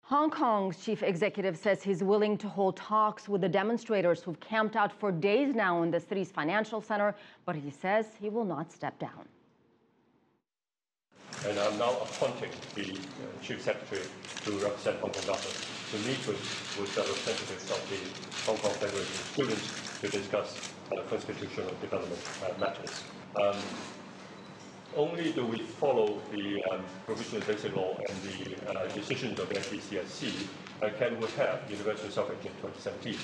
Hong Kong's chief executive says he's willing to hold talks with the demonstrators who've camped out for days now in the city's financial center, but he says he will not step down. And I'm now appointing the chief secretary to represent Hong Kong government to meet with the representatives of the Hong Kong Federation of Students to discuss constitutional development matters. Only do we follow the provisional basic law and the decisions of the NPCSC can we have universal suffrage in 2017.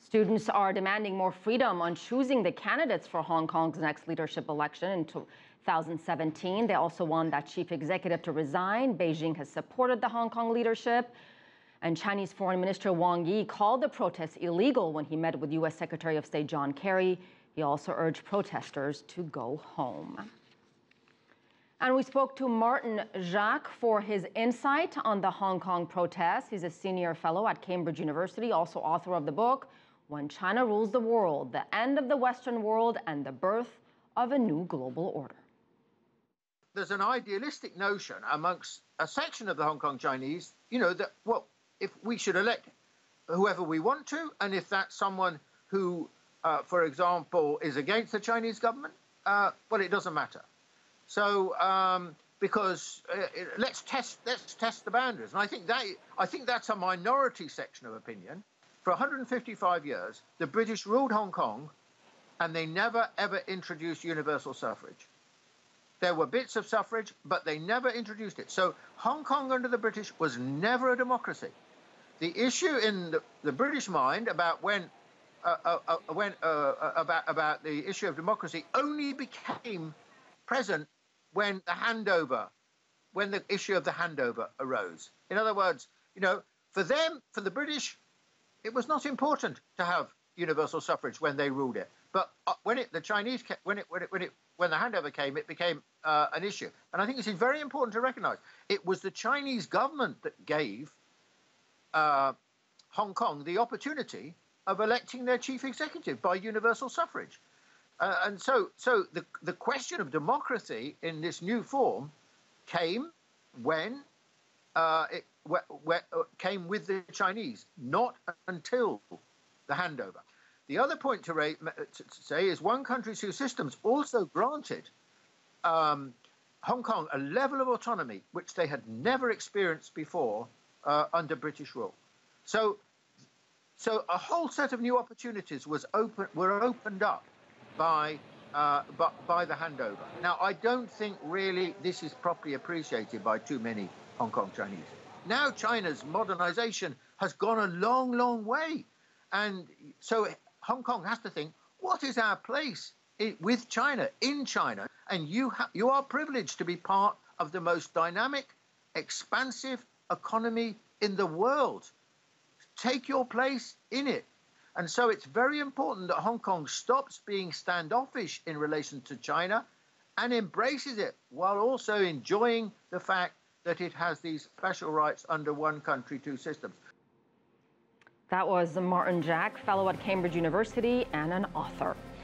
Students are demanding more freedom on choosing the candidates for Hong Kong's next leadership election in 2017. They also want that chief executive to resign. Beijing has supported the Hong Kong leadership. And Chinese Foreign Minister Wang Yi called the protests illegal when he met with U.S. Secretary of State John Kerry. He also urged protesters to go home. And we spoke to Martin Jacques for his insight on the Hong Kong protests. He's a senior fellow at Cambridge University, also author of the book, When China Rules the World, The End of the Western World and the Birth of a New Global Order. There's an idealistic notion amongst a section of the Hong Kong Chinese, that, well, if we should elect whoever we want to, and if that's someone who, for example, is against the Chinese government, well, it doesn't matter. So, because let's test the boundaries, and I think that's a minority section of opinion. For 155 years, the British ruled Hong Kong, and they never ever introduced universal suffrage. There were bits of suffrage, but they never introduced it. So Hong Kong under the British was never a democracy. The issue in the British mind about about the issue of democracy only became present when the issue of the handover arose. In other words, for the British, it was not important to have universal suffrage when they ruled it. But when the handover came, it became an issue. And I think this is very important to recognise. It was the Chinese government that gave Hong Kong the opportunity of electing their chief executive by universal suffrage. And so the question of democracy in this new form came when it came with the Chinese, not until the handover. The other point to say is one country, two systems also granted Hong Kong a level of autonomy which they had never experienced before under British rule. So a whole set of new opportunities were opened up by the handover. Now, I don't think really this is properly appreciated by too many Hong Kong Chinese. Now China's modernization has gone a long, long way. And so Hong Kong has to think, what is our place with China, in China? And you are privileged to be part of the most dynamic, expansive economy in the world. Take your place in it. And so it's very important that Hong Kong stops being standoffish in relation to China and embraces it while also enjoying the fact that it has these special rights under one country, two systems. That was Martin Jacques, fellow at Cambridge University and an author.